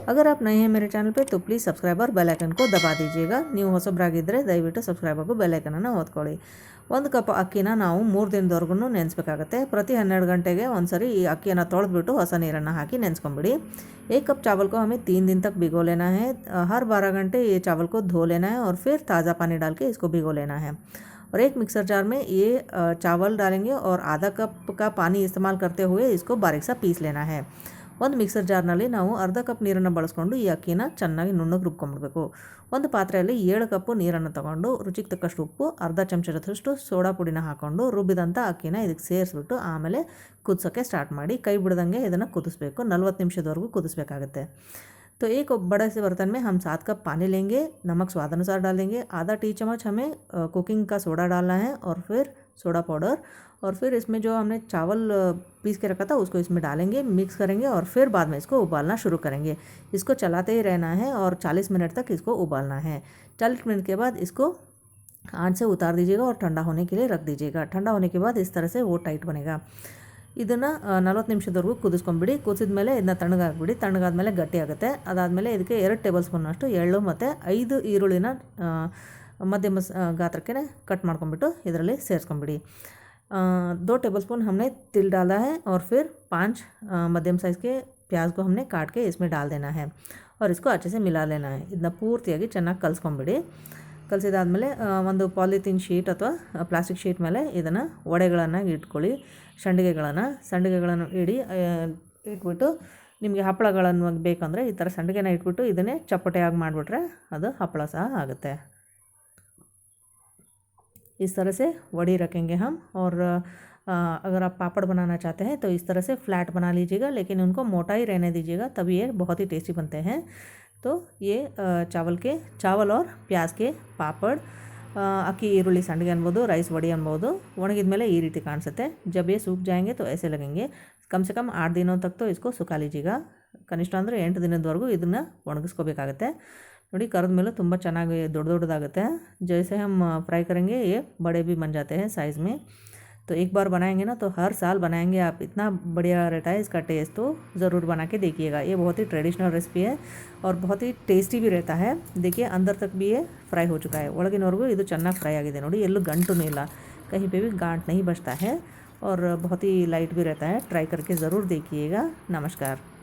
अगर आप नए हैं मेरे चैनल पे तो प्लीज़ सब्सक्राइब और बेल आइकन को दबा दीजिएगा। ನೀವು ಹೊಸಬರಾಗಿದ್ದರೆ ದಯವಿಟ್ಟು ಸಬ್ಸ್ಕ್ರೈಬ್ ಆಗೋ ಬೆಲ್ ಐಕನನ್ನು ಒತ್ಕೊಳ್ಳಿ। 1 ಕಪ್ ಅಕ್ಕಿನ ನಾವು 3 ದಿನದವರೆಗೂ ನೆನೆಸಬೇಕಾಗುತ್ತೆ। ಪ್ರತಿ 12 घंटे ಒಂದ್ಸರಿ ಈ ಅಕ್ಕಿಯನ್ನು ತೊಳೆದ್ಬಿಟ್ಟು ಹೊಸ ನೀರನ್ನು ಹಾಕಿ ನೆನೆಸ್ಕೊಂಬಿಡಿ। 1 कप चावल को हमें 3 दिन तक भिगो लेना है। हर 12 घंटे ये चावल को धो लेना है और फिर ताज़ा पानी डाल के इसको भिगो लेना है। और एक मिक्सर जार में ये चावल डालेंगे और आधा कप का पानी इस्तेमाल करते हुए इसको बारीक सा पीस लेना है। ಒಂದು ಮಿಕ್ಸರ್ ಜಾರ್ನಲ್ಲಿ ನಾವು ಅರ್ಧ ಕಪ್ ನೀರನ್ನು ಬಳಸ್ಕೊಂಡು ಈ ಅಕ್ಕಿನ ಚೆನ್ನಾಗಿ ನುಣ್ಣಗೆ ರುಬ್ಕೊಂಡ್ಬಿಡ್ಬೇಕು। ಒಂದು ಪಾತ್ರೆಯಲ್ಲಿ 7 ಕಪ್ ನೀರನ್ನು ತಗೊಂಡು ರುಚಿಗೆ ತಕ್ಕಷ್ಟು ಉಪ್ಪು, ಅರ್ಧ ಚಮಚದಷ್ಟು ಸೋಡಾ ಪುಡಿನ ಹಾಕ್ಕೊಂಡು ರುಬ್ಬಿದಂಥ ಅಕ್ಕಿನ ಇದಕ್ಕೆ ಸೇರಿಸ್ಬಿಟ್ಟು ಆಮೇಲೆ ಕುದಿಸೋಕ್ಕೆ ಸ್ಟಾರ್ಟ್ ಮಾಡಿ ಕೈ ಬಿಡ್ದಂಗೆ ಇದನ್ನು ಕುದಿಸ್ಬೇಕು। 40 ನಿಮಿಷದವರೆಗೂ ಕುದಿಸ್ಬೇಕಾಗುತ್ತೆ। तो एक बड़े से बर्तन में हम 7 कप पानी लेंगे, नमक स्वाद अनुसार डालेंगे, आधा टी चम्मच हमें कुकिंग का सोडा डालना है और फिर सोडा पाउडर, और फिर इसमें जो हमने चावल पीस के रखा था उसको इसमें डालेंगे, मिक्स करेंगे और फिर बाद में इसको उबालना शुरू करेंगे। इसको चलाते ही रहना है और 40 मिनट तक इसको उबालना है। 40 मिनट के बाद इसको आंच से उतार दीजिएगा और ठंडा होने के लिए रख दीजिएगा। ठंडा होने के बाद इस तरह से वो टाइट बनेगा। ಇದನ್ನು 40 ನಿಮಿಷದವರೆಗೂ ಕುದಿಸ್ಕೊಂಬಿಡಿ। ಕುದಿಸಿದ ಮೇಲೆ ಇದನ್ನ ತಣ್ಣಗಾಕ್ಬಿಡಿ। ತಣ್ಣಗಾದ್ಮೇಲೆ ಗಟ್ಟಿ ಆಗುತ್ತೆ। ಅದಾದಮೇಲೆ ಇದಕ್ಕೆ 2 ಟೇಬಲ್ ಸ್ಪೂನಷ್ಟು ಎಳ್ಳು ಮತ್ತು 5 ಈರುಳ್ಳಿನ ಮಧ್ಯಮ ಗಾತ್ರಕ್ಕೆ ಕಟ್ ಮಾಡ್ಕೊಂಬಿಟ್ಟು ಇದರಲ್ಲಿ ಸೇರಿಸ್ಕೊಂಬಿಡಿ। 2 टेबल स्पून हमने तिल डाला है और फिर 5 मध्यम साइज़ के प्याज को हमने काट के इसमें डाल देना है और इसको अच्छे से मिला लेना है। ಇದನ್ನ ಪೂರ್ತಿಯಾಗಿ ಚೆನ್ನಾಗಿ ಕಲಿಸ್ಕೊಂಬಿಡಿ। ಕಲಿಸಿದಾದ್ಮೇಲೆ ಒಂದು ಪಾಲಿಥೀನ್ ಶೀಟ್ ಅಥವಾ ಪ್ಲಾಸ್ಟಿಕ್ ಶೀಟ್ ಮೇಲೆ ಇದನ್ನು ವಡೆಗಳನ್ನು ಇಟ್ಕೊಳ್ಳಿ। ಸಂಡಿಗೆಗಳನ್ನು ಇಟ್ಬಿಟ್ಟು ನಿಮಗೆ ಹಪ್ಪಳಗಳನ್ನು ಬೇಕಂದರೆ ಈ ಥರ ಸಂಡಿಗೆನ ಇಟ್ಬಿಟ್ಟು ಇದನ್ನೇ ಚಪ್ಪಟೆಯಾಗಿ ಮಾಡಿಬಿಟ್ರೆ ಅದು ಹಪ್ಪಳ ಸಹ ಆಗುತ್ತೆ। इस तरह से वड़ी रखेंगे हम। और अगर आप पापड़ बनाना चाहते हैं तो इस तरह से फ्लैट बना लीजिएगा, लेकिन उनको मोटा ही रहने दीजिएगा, तभी ये बहुत ही टेस्टी बनते हैं। तो ये चावल और प्याज के पापड़, अक्की ಈರುಳ್ಳಿ ಸಂಡಿಗೆ ಅನ್ಬೋದು, ರೈಸ್ ವಡಿ ಅನ್ಬೋದು, ಒಣಗಿದ ಮೇಲೆ ಈ ರೀತಿ ಕಾಣಿಸುತ್ತೆ। जब ये सूख जाएंगे तो ऐसे लगेंगे। कम से कम 8 दिनों तक तो इसको सुखा लीजिएगा। ಕನಿಷ್ಠ ಅಂದರೆ 8 ದಿನದವರೆಗೂ ಇದನ್ನು ಒಣಗಿಸ್ಕೋಬೇಕಾಗತ್ತೆ। ನೋಡಿ ಕರೆದ ಮೇಲೂ ತುಂಬ ಚೆನ್ನಾಗಿ ದೊಡ್ಡದಾಗುತ್ತೆ। जैसे हम फ्राई करेंगे ये बड़े भी बन जाते हैं साइज़ में। तो एक बार बनाएंगे ना तो हर साल बनाएंगे आप। इतना बढ़िया रहता है इसका टेस्ट, तो ज़रूर बना के देखिएगा। ये बहुत ही ट्रेडिशनल रेसिपी है और बहुत ही टेस्टी भी रहता है। देखिए अंदर तक भी ये फ्राई हो चुका है। ಒಳಗಿನವರೆಗೂ ಇದು ಚೆನ್ನಾಗಿ ಫ್ರೈ ಆಗಿದೆ ನೋಡಿ, ಎಲ್ಲೂ ಗಂಟು ಇಲ್ಲ, कहीं पे भी गांठ नहीं बचता है और बहुत ही लाइट भी रहता है। ट्राई करके ज़रूर देखिएगा। नमस्कार।